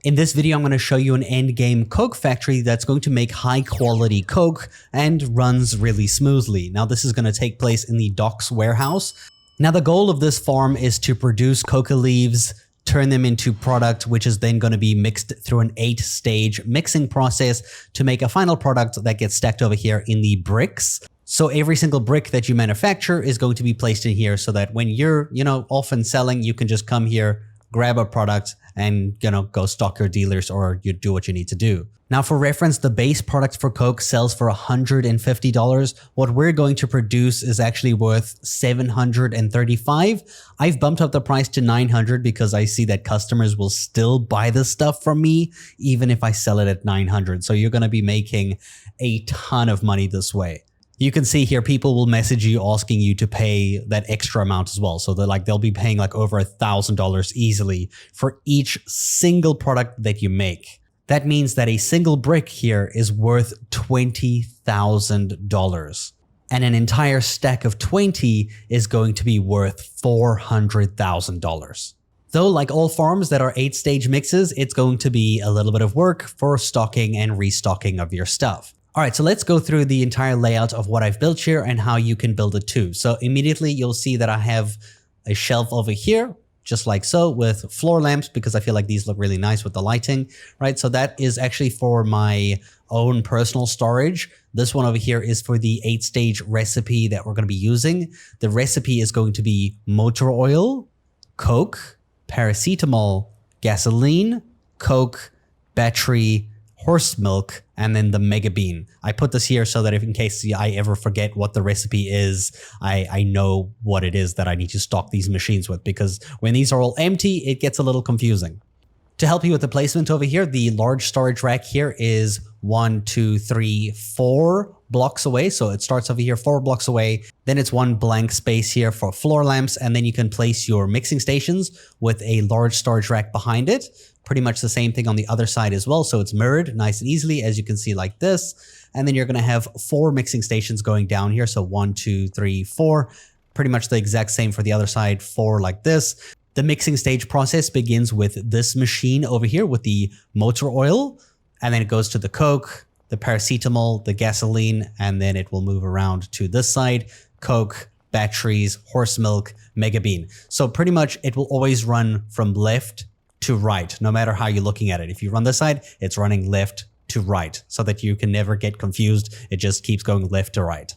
In this video, I'm going to show you an endgame Coke factory that's going to make high quality Coke and runs really smoothly. Now, this is going to take place in the docks warehouse. Now, the goal of this farm is to produce coca leaves, turn them into product, which is then going to be mixed through an 8-stage mixing process to make a final product that gets stacked over here in the bricks. So every single brick that you manufacture is going to be placed in here so that when you're, often selling, you can just come here, grab a product and, go stock your dealers or you do what you need to do. Now, for reference, the base product for Coke sells for $150. What we're going to produce is actually worth $735. I've bumped up the price to $900 because I see that customers will still buy this stuff from me, even if I sell it at $900. So you're going to be making a ton of money this way. You can see here, people will message you asking you to pay that extra amount as well. So they'll be paying like over $1,000 easily for each single product that you make. That means that a single brick here is worth $20,000. And an entire stack of 20 is going to be worth $400,000. Though, like all farms that are 8-stage mixes, it's going to be a little bit of work for stocking and restocking of your stuff. All right, so let's go through the entire layout of what I've built here and how you can build it too. So immediately you'll see that I have a shelf over here, just like so, with floor lamps because I feel like these look really nice with the lighting, right? So that is actually for my own personal storage. This one over here is for the 8-stage recipe that we're going to be using. The recipe is going to be motor oil, Coke, paracetamol, gasoline, Coke, battery, horse milk, and then the mega bean. I put this here so that if in case I ever forget what the recipe is, I know what it is that I need to stock these machines with, because when these are all empty, it gets a little confusing. To help you with the placement over here, the large storage rack here is 4 blocks away. So it starts over here 4 blocks away. Then it's one blank space here for floor lamps. And then you can place your mixing stations with a large storage rack behind it. Pretty much the same thing on the other side as well. So it's mirrored nice and easily, as you can see like this. And then you're going to have 4 mixing stations going down here. So 1, 2, 3, 4, pretty much the exact same for the other side, 4 like this. The mixing stage process begins with this machine over here with the motor oil, and then it goes to the Coke, the paracetamol, the gasoline, and then it will move around to this side, Coke, batteries, horse milk, mega bean. So pretty much it will always run from left to right, no matter how you're looking at it. If you run this side, it's running left to right so that you can never get confused. It just keeps going left to right.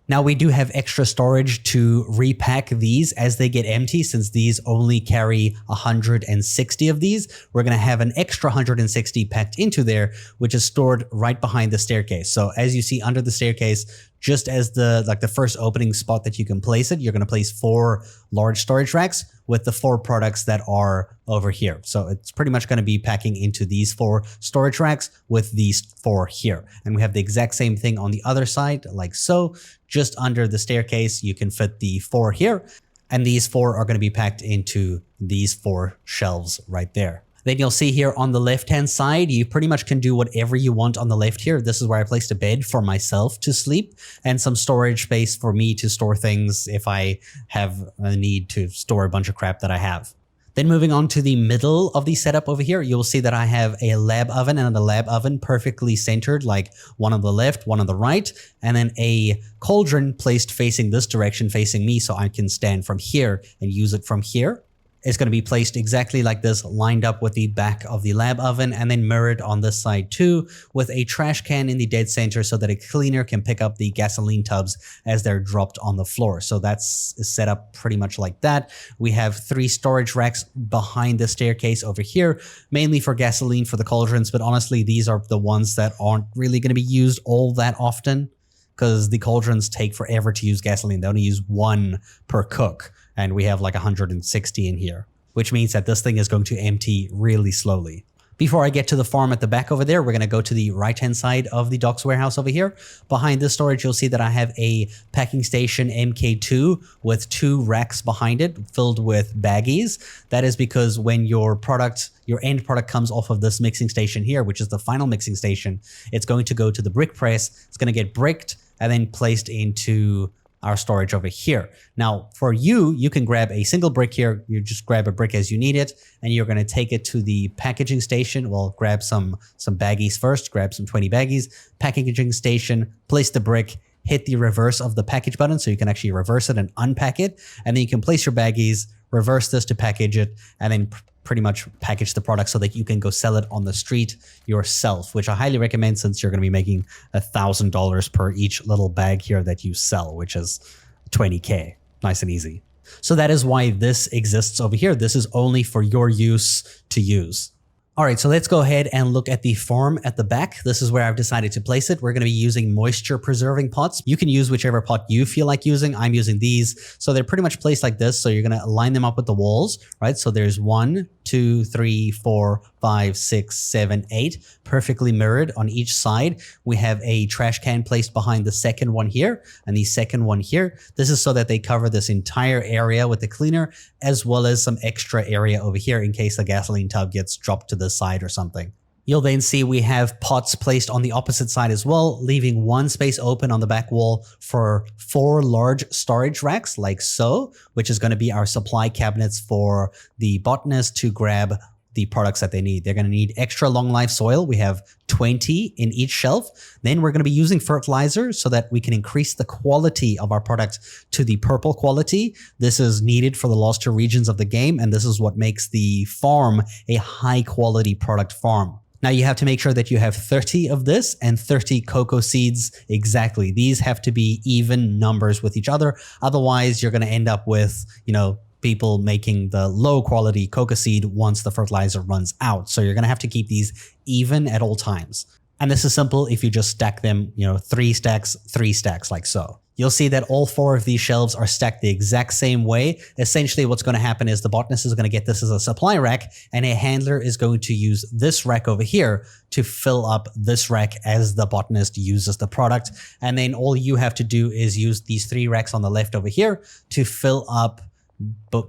Now, we do have extra storage to repack these as they get empty. Since these only carry 160 of these, we're going to have an extra 160 packed into there, which is stored right behind the staircase. So as you see under the staircase, just as the first opening spot that you can place it, you're going to place 4 large storage racks with the 4 products that are over here. So it's pretty much going to be packing into these 4 storage racks with these 4 here. And we have the exact same thing on the other side, like so. Just under the staircase, you can fit the 4 here. And these 4 are going to be packed into these 4 shelves right there. Then you'll see here on the left-hand side, you pretty much can do whatever you want on the left here. This is where I placed a bed for myself to sleep and some storage space for me to store things if I have a need to store a bunch of crap that I have. Then moving on to the middle of the setup over here, you'll see that I have a lab oven, and the lab oven perfectly centered, like one on the left, one on the right, and then a cauldron placed facing this direction, facing me, so I can stand from here and use it from here. It's going to be placed exactly like this, lined up with the back of the lab oven, and then mirrored on this side too, with a trash can in the dead center so that a cleaner can pick up the gasoline tubs as they're dropped on the floor. So that's set up pretty much like that. We have 3 storage racks behind the staircase over here, mainly for gasoline for the cauldrons, but honestly, these are the ones that aren't really going to be used all that often, because the cauldrons take forever to use gasoline. They only use 1 per cook. And we have like 160 in here, which means that this thing is going to empty really slowly. Before I get to the farm at the back over there, we're going to go to the right-hand side of the docks warehouse over here. Behind this storage, you'll see that I have a packing station MK2 with 2 racks behind it filled with baggies. That is because when your end product comes off of this mixing station here, which is the final mixing station, it's going to go to the brick press. It's going to get bricked and then placed into our storage over here. Now, for you can grab a single brick here. You just grab a brick as you need it, and you're going to take it to the packaging station. Well, grab some baggies first, grab some 20 baggies, packaging station, place the brick, hit the reverse of the package button so you can actually reverse it and unpack it. And then you can place your baggies, reverse this to package it, and then pretty much package the product so that you can go sell it on the street yourself, which I highly recommend since you're going to be making $1,000 per each little bag here that you sell, which is 20K. Nice and easy. So that is why this exists over here. This is only for your use to use. All right, so let's go ahead and look at the farm at the back. This is where I've decided to place it. We're going to be using moisture preserving pots. You can use whichever pot you feel like using. I'm using these. So they're pretty much placed like this. So you're going to line them up with the walls, right? So there's 1, 2, 3, 4, 5, 6, 7, 8, perfectly mirrored on each side. We have a trash can placed behind the second one here and the second one here. This is so that they cover this entire area with the cleaner, as well as some extra area over here in case the gasoline tub gets dropped to the side or something. You'll then see we have pots placed on the opposite side as well, leaving one space open on the back wall for 4 large storage racks like so, which is going to be our supply cabinets for the botanists to grab the products that they need. They're going to need extra long life soil. We have 20 in each shelf. Then we're going to be using fertilizer so that we can increase the quality of our product to the purple quality. This is needed for the last 2 regions of the game, and this is what makes the farm a high quality product farm. Now you have to make sure that you have 30 of this and 30 cocoa seeds exactly. These have to be even numbers with each other. Otherwise, you're going to end up with, people making the low quality cocoa seed once the fertilizer runs out. So you're going to have to keep these even at all times. And this is simple if you just stack them, 3 stacks like so. You'll see that all 4 of these shelves are stacked the exact same way. Essentially, what's going to happen is the botanist is going to get this as a supply rack, and a handler is going to use this rack over here to fill up this rack as the botanist uses the product. And then all you have to do is use these 3 racks on the left over here to fill up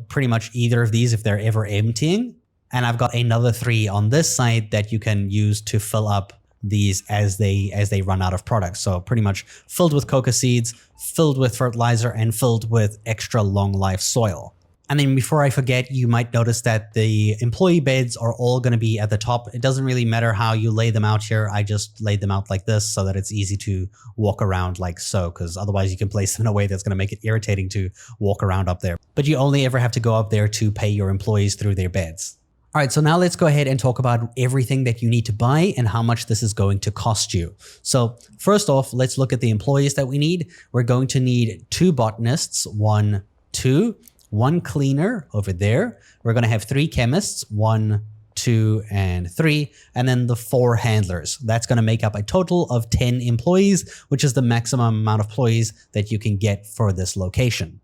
pretty much either of these if they're ever emptying. And I've got another 3 on this side that you can use to fill up these as they run out of products. So pretty much filled with cocoa seeds, filled with fertilizer, and filled with extra long life soil. And then before I forget, you might notice that the employee beds are all going to be at the top. It doesn't really matter how you lay them out here. I just laid them out like this so that it's easy to walk around like so, because otherwise you can place them in a way that's going to make it irritating to walk around up there. But you only ever have to go up there to pay your employees through their beds. All right, so now let's go ahead and talk about everything that you need to buy and how much this is going to cost you. So first off, let's look at the employees that we need. We're going to need 2 botanists, 1, 2, 1 cleaner over there. We're going to have 3 chemists, 1, 2, and 3, and then the 4 handlers. That's going to make up a total of 10 employees, which is the maximum amount of employees that you can get for this location.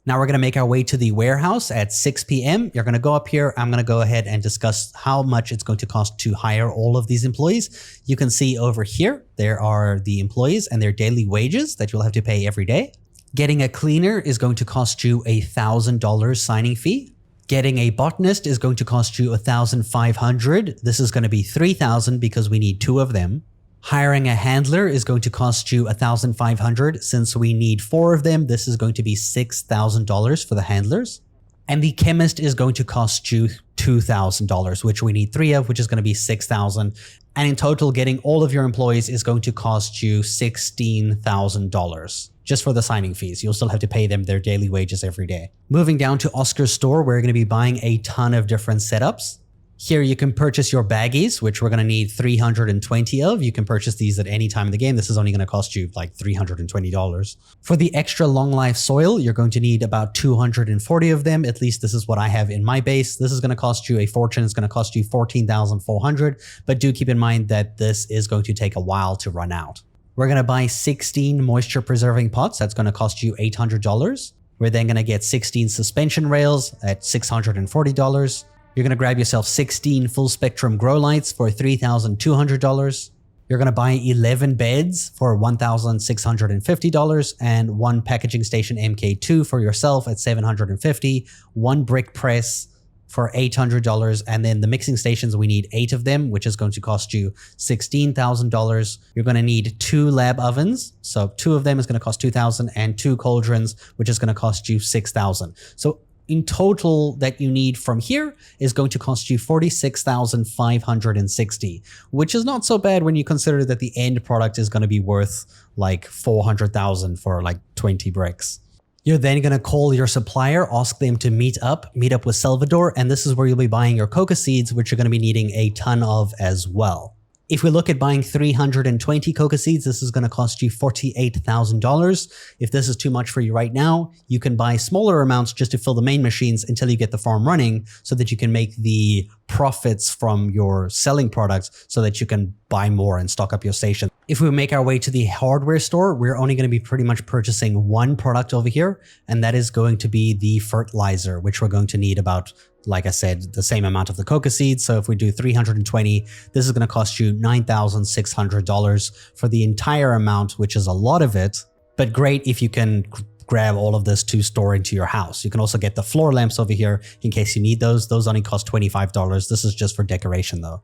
Now we're going to make our way to the warehouse at 6 p.m. You're going to go up here. I'm going to go ahead and discuss how much it's going to cost to hire all of these employees. You can see over here, there are the employees and their daily wages that you'll have to pay every day. Getting a cleaner is going to cost you $1,000 signing fee. Getting a botanist is going to cost you $1,500. This is going to be $3,000 because we need 2 of them. Hiring a handler is going to cost you $1,500. Since we need 4 of them, this is going to be $6,000 for the handlers. And the chemist is going to cost you $2,000, which we need 3 of, which is going to be $6,000. And in total, getting all of your employees is going to cost you $16,000 just for the signing fees. You'll still have to pay them their daily wages every day. Moving down to Oscar's store, we're going to be buying a ton of different setups. Here you can purchase your baggies, which we're going to need 320 of. You can purchase these at any time in the game. This is only going to cost you like $320. For the extra long life soil, you're going to need about 240 of them. At least this is what I have in my base. This is going to cost you a fortune. It's going to cost you 14,400. But do keep in mind that this is going to take a while to run out. We're going to buy 16 moisture preserving pots. That's going to cost you $800. We're then going to get 16 suspension rails at $640. You're going to grab yourself 16 full spectrum grow lights for $3,200. You're going to buy 11 beds for $1,650 and 1 packaging station MK2 for yourself at $750, 1 brick press for $800. And then the mixing stations, we need 8 of them, which is going to cost you $16,000. You're going to need 2 lab ovens. So 2 of them is going to cost $2,000 and 2 cauldrons, which is going to cost you $6,000. So in total that you need from here is going to cost you $46,560, which is not so bad when you consider that the end product is going to be worth like $400,000 for like 20 bricks. You're then going to call your supplier, ask them to meet up with Salvador, and this is where you'll be buying your coca seeds, which you're going to be needing a ton of as well. If we look at buying 320 coca seeds, this is going to cost you $48,000. If this is too much for you right now, you can buy smaller amounts just to fill the main machines until you get the farm running so that you can make the profits from your selling products so that you can buy more and stock up your station. If we make our way to the hardware store, we're only going to be pretty much purchasing one product over here, and that is going to be the fertilizer, which we're going to need about, like I said, the same amount of the coca seeds. So if we do 320, this is going to cost you $9,600 for the entire amount, which is a lot of it, but great if you can grab all of this to store into your house. You can also get the floor lamps over here in case you need those. Those only cost $25. This is just for decoration though.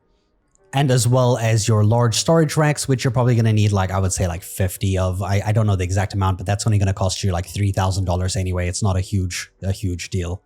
And as well as your large storage racks, which you're probably going to need like, I would say like 50 of. I don't know the exact amount, but that's only going to cost you like $3,000 anyway. It's not a huge deal.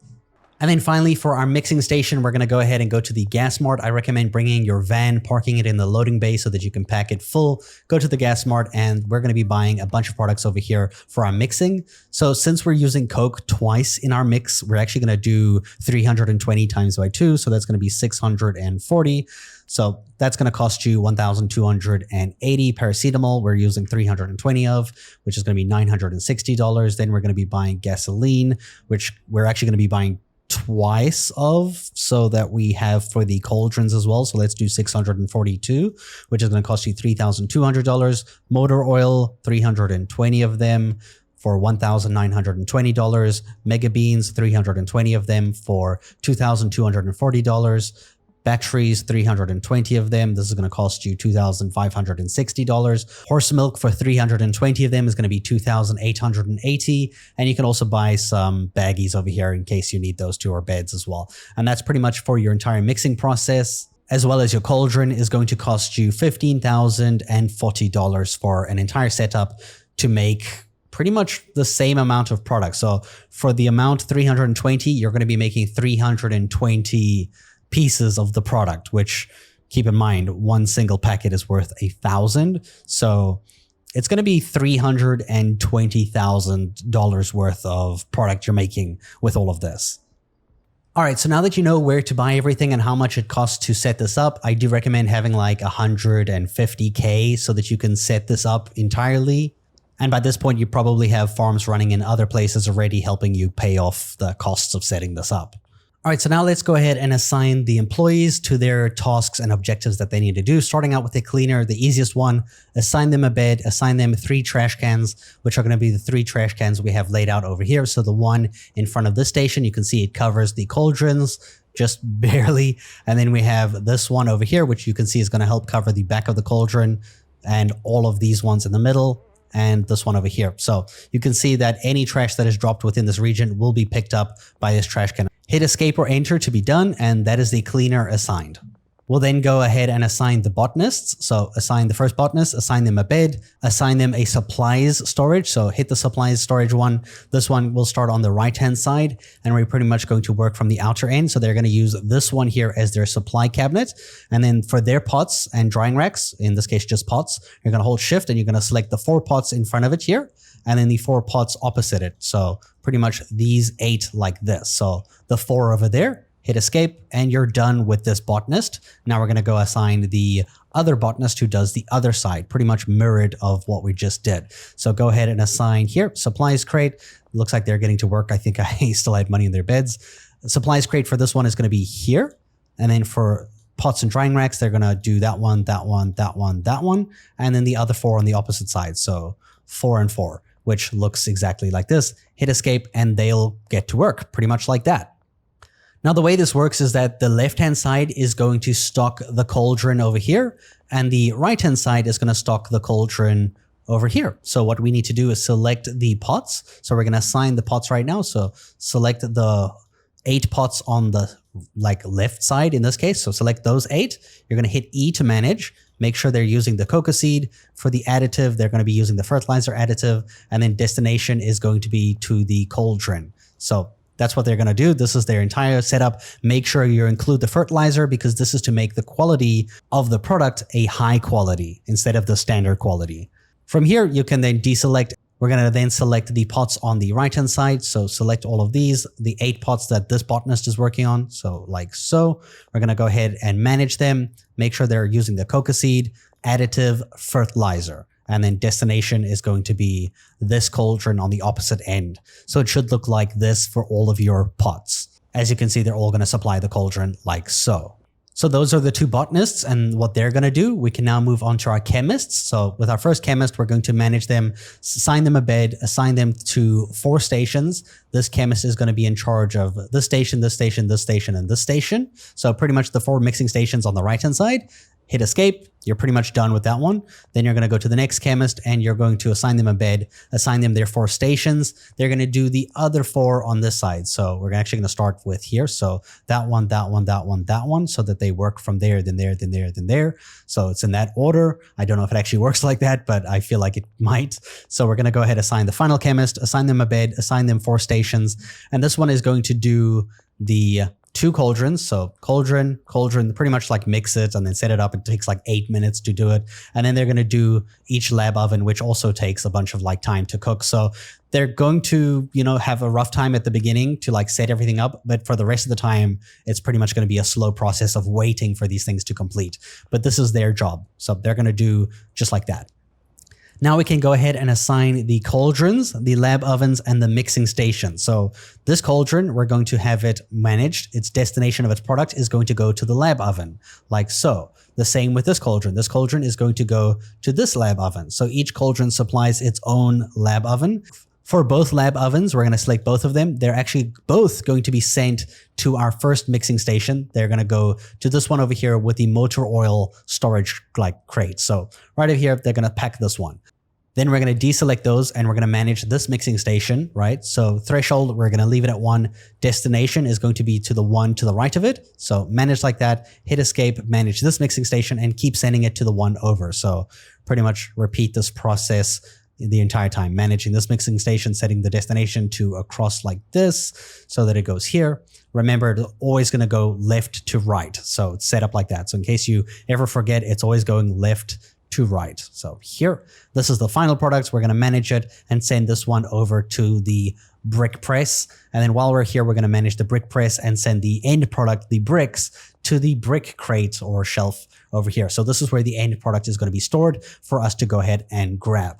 And then finally, for our mixing station, we're going to go ahead and go to the gas mart. I recommend bringing your van, parking it in the loading bay so that you can pack it full. Go to the gas mart, and we're going to be buying a bunch of products over here for our mixing. So since we're using Coke twice in our mix, we're actually going to do 320 times by 2. So that's going to be 640. So that's going to cost you $1,280. Paracetamol, we're using 320 of, which is going to be $960. Then we're going to be buying gasoline, which we're actually going to be buying twice of, so that we have for the cauldrons as well. So let's do 642, which is going to cost you $3,200. Motor oil, 320 of them for $1,920. Mega beans, 320 of them for $2,240. Batteries, 320 of them. This is going to cost you $2,560. Horse milk for 320 of them is going to be $2,880. And you can also buy some baggies over here in case you need those too, or beds as well. And that's pretty much for your entire mixing process. As well as your cauldron is going to cost you $15,040 for an entire setup to make pretty much the same amount of product. So for the amount 320, you're going to be making 320 pieces of the product, which, keep in mind, one single packet is worth $1,000. So it's going to be $320,000 worth of product you're making with all of this. All right, so now that you know where to buy everything and how much it costs to set this up, I do recommend having like 150K so that you can set this up entirely. And by this point, you probably have farms running in other places already helping you pay off the costs of setting this up. All right, so now let's go ahead and assign the employees to their tasks and objectives that they need to do. Starting out with the cleaner, the easiest one, assign them a bed, assign them 3 trash cans, which are going to be the 3 trash cans we have laid out over here. So the one in front of this station, you can see it covers the cauldrons just barely. And then we have this one over here, which you can see is going to help cover the back of the cauldron, and all of these ones in the middle, and this one over here. So you can see that any trash that is dropped within this region will be picked up by this trash can. Hit escape or enter to be done, and that is the cleaner assigned. We'll then go ahead and assign the botanists. So assign the first botanist, assign them a bed, assign them a supplies storage. So hit the supplies storage one. This one will start on the right-hand side, and we're pretty much going to work from the outer end. So they're going to use this one here as their supply cabinet. And then for their pots and drying racks, in this case, just pots, you're going to hold shift and you're going to select the 4 pots in front of it here, and then the 4 pots opposite it. So pretty much these 8 like this. So the 4 over there, hit escape, and you're done with this botanist. Now we're going to go assign the other botanist who does the other side, pretty much mirrored of what we just did. So go ahead and assign here, supplies crate. Looks like they're getting to work. I think I still had money in their beds. Supplies crate for this one is going to be here. And then for pots and drying racks, they're going to do that one, that one, that one, that one. And then the other 4 on the opposite side. So 4 and 4, which looks exactly like this. Hit escape and they'll get to work pretty much like that. Now, the way this works is that the left-hand side is going to stock the cauldron over here, and the right-hand side is going to stock the cauldron over here. So what we need to do is select the pots. So we're going to assign the pots right now. So select the 8 pots on the like left side in this case. So select those 8. You're going to hit E to manage. Make sure they're using the cocoa seed. For the additive, they're going to be using the fertilizer additive. And then destination is going to be to the cauldron. So that's what they're going to do. This is their entire setup. Make sure you include the fertilizer because this is to make the quality of the product a high quality instead of the standard quality. From here, you can then deselect. We're going to then select the pots on the right-hand side. So select all of these, the 8 pots that this botanist is working on. So like so, we're going to go ahead and manage them. Make sure they're using the cocoa seed, additive, fertilizer. And then destination is going to be this cauldron on the opposite end. So it should look like this for all of your pots. As you can see, they're all going to supply the cauldron like so. So those are the 2 botanists and what they're going to do. We can now move on to our chemists. So with our first chemist, we're going to manage them, assign them a bed, assign them to 4 stations. This chemist is going to be in charge of this station, this station, this station, and this station. So pretty much the 4 mixing stations on the right-hand side. Hit escape. You're pretty much done with that one. Then you're going to go to the next chemist and you're going to assign them a bed, assign them their 4 stations. They're going to do the other 4 on this side. So we're actually going to start with here. So that one, that one, that one, that one, so that they work from there, then there, then there, then there. So it's in that order. I don't know if it actually works like that, but I feel like it might. So we're going to go ahead and assign the final chemist, assign them a bed, assign them 4 stations. And this one is going to do the 2 cauldrons. So cauldron, pretty much like mix it and then set it up. It takes like 8 minutes to do it. And then they're going to do each lab oven, which also takes a bunch of like time to cook. So they're going to, have a rough time at the beginning to like set everything up. But for the rest of the time, it's pretty much going to be a slow process of waiting for these things to complete. But this is their job. So they're going to do just like that. Now we can go ahead and assign the cauldrons, the lab ovens, and the mixing station. So this cauldron, we're going to have it managed. Its destination of its product is going to go to the lab oven, like so. The same with this cauldron. This cauldron is going to go to this lab oven. So each cauldron supplies its own lab oven. For both lab ovens, we're going to select both of them. They're actually both going to be sent to our first mixing station. They're going to go to this one over here with the motor oil storage crate. So right over here, they're going to pack this one. Then we're going to deselect those and we're going to manage this mixing station, right? So threshold, we're going to leave it at 1. Destination is going to be to the one to the right of it. So manage like that, hit escape, manage this mixing station and keep sending it to the one over. So pretty much repeat this process the entire time, managing this mixing station, setting the destination to across like this so that it goes here. Remember, it's always going to go left to right. So it's set up like that. So in case you ever forget, it's always going left to right. So here, this is the final product. We're going to manage it and send this one over to the brick press. And then while we're here, we're going to manage the brick press and send the end product, the bricks, to the brick crate or shelf over here. So this is where the end product is going to be stored for us to go ahead and grab.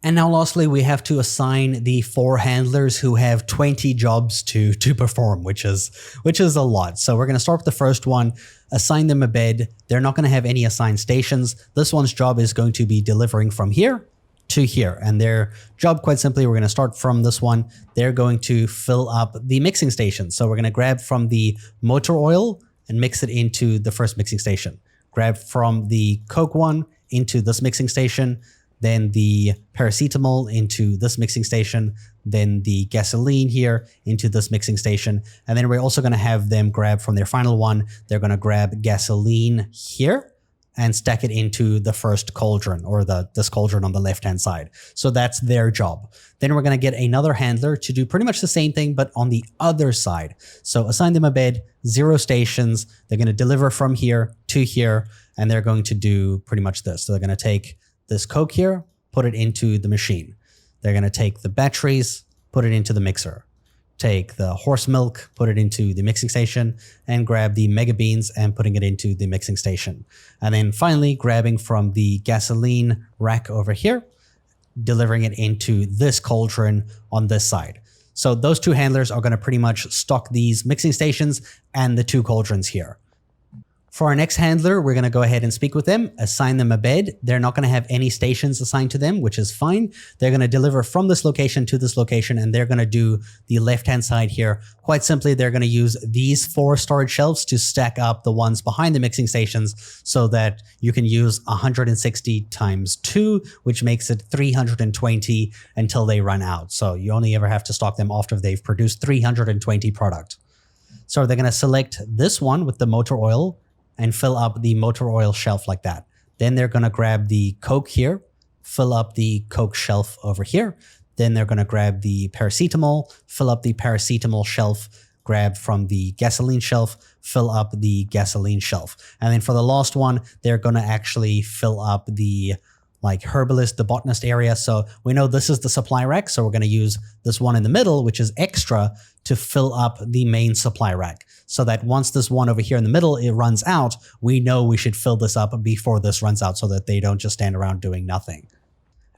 And now lastly, we have to assign the 4 handlers who have 20 jobs to perform, which is a lot. So we're going to start with the first one, assign them a bed. They're not going to have any assigned stations. This one's job is going to be delivering from here to here. And their job, quite simply, we're going to start from this one. They're going to fill up the mixing station. So we're going to grab from the motor oil and mix it into the first mixing station. Grab from the Coke one into this mixing station, then the paracetamol into this mixing station, then the gasoline here into this mixing station. And then we're also going to have them grab from their final one. They're going to grab gasoline here and stack it into the first cauldron or this cauldron on the left-hand side. So that's their job. Then we're going to get another handler to do pretty much the same thing, but on the other side. So assign them a bed, 0 stations. They're going to deliver from here to here, and they're going to do pretty much this. So they're going to take this Coke here, put it into the machine. They're going to take the batteries, put it into the mixer. Take the horse milk, put it into the mixing station, and grab the mega beans and putting it into the mixing station. And then finally, grabbing from the gasoline rack over here, delivering it into this cauldron on this side. So those 2 handlers are going to pretty much stock these mixing stations and the 2 cauldrons here. For our next handler, we're going to go ahead and speak with them, assign them a bed. They're not going to have any stations assigned to them, which is fine. They're going to deliver from this location to this location, and they're going to do the left-hand side here. Quite simply, they're going to use these 4 storage shelves to stack up the ones behind the mixing stations so that you can use 160 times 2, which makes it 320 until they run out. So you only ever have to stock them after they've produced 320 product. So they're going to select this one with the motor oil and fill up the motor oil shelf like that. Then they're going to grab the Coke here, fill up the Coke shelf over here. Then they're going to grab the paracetamol, fill up the paracetamol shelf, grab from the gasoline shelf, fill up the gasoline shelf. And then for the last one, they're going to actually fill up the herbalist, the botanist area. So we know this is the supply rack. So we're going to use this one in the middle, which is extra, to fill up the main supply rack. So that once this one over here in the middle, it runs out, we know we should fill this up before this runs out so that they don't just stand around doing nothing.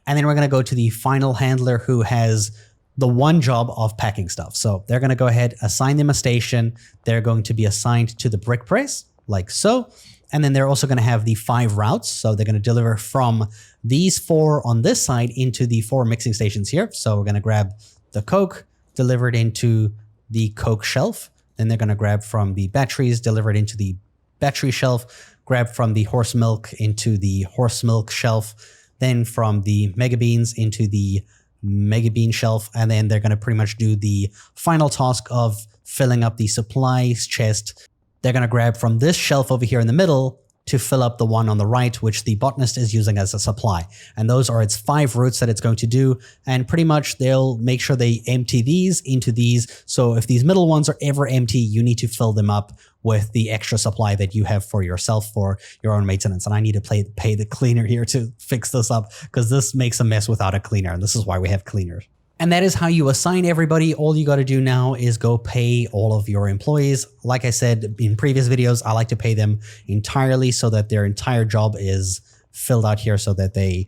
And then we're going to go to the final handler who has the one job of packing stuff. So they're going to go ahead, assign them a station. They're going to be assigned to the brick press, like so. And then they're also going to have the 5 routes. So they're going to deliver from these 4 on this side into the 4 mixing stations here. So we're going to grab the Coke, deliver it into the Coke shelf. Then they're going to grab from the batteries, deliver it into the battery shelf, grab from the horse milk into the horse milk shelf, then from the mega beans into the mega bean shelf, and then they're going to pretty much do the final task of filling up the supplies chest. They're going to grab from this shelf over here in the middle to fill up the one on the right, which the botanist is using as a supply. And those are its 5 routes that it's going to do. And pretty much they'll make sure they empty these into these. So if these middle ones are ever empty, you need to fill them up with the extra supply that you have for yourself for your own maintenance. And I need to pay the cleaner here to fix this up because this makes a mess without a cleaner. And this is why we have cleaners. And that is how you assign everybody. All you got to do now is go pay all of your employees. Like I said in previous videos, I like to pay them entirely so that their entire job is filled out here so that they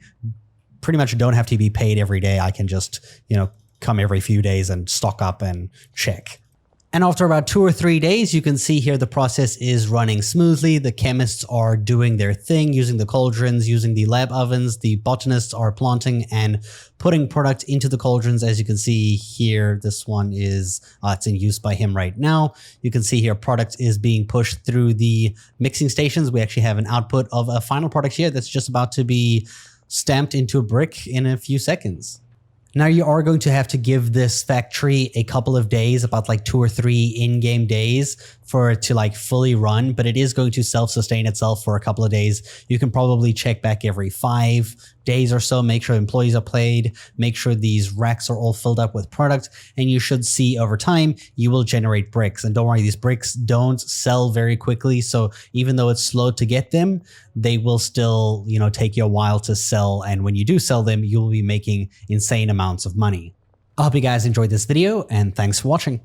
pretty much don't have to be paid every day. I can just, come every few days and stock up and check. And after about 2 or 3 days, you can see here the process is running smoothly. The chemists are doing their thing, using the cauldrons, using the lab ovens. The botanists are planting and putting product into the cauldrons. As you can see here, this one is it's in use by him right now. You can see here product is being pushed through the mixing stations. We actually have an output of a final product here that's just about to be stamped into a brick in a few seconds. Now you are going to have to give this factory a couple of days, about 2 or 3 in-game days for it to fully run, but it is going to self-sustain itself for a couple of days. You can probably check back every 5 days or so, make sure employees are paid, make sure these racks are all filled up with product, and you should see over time, you will generate bricks. And don't worry, these bricks don't sell very quickly. So even though it's slow to get them, they will still, take you a while to sell. And when you do sell them, you'll be making insane amounts of money. I hope you guys enjoyed this video and thanks for watching.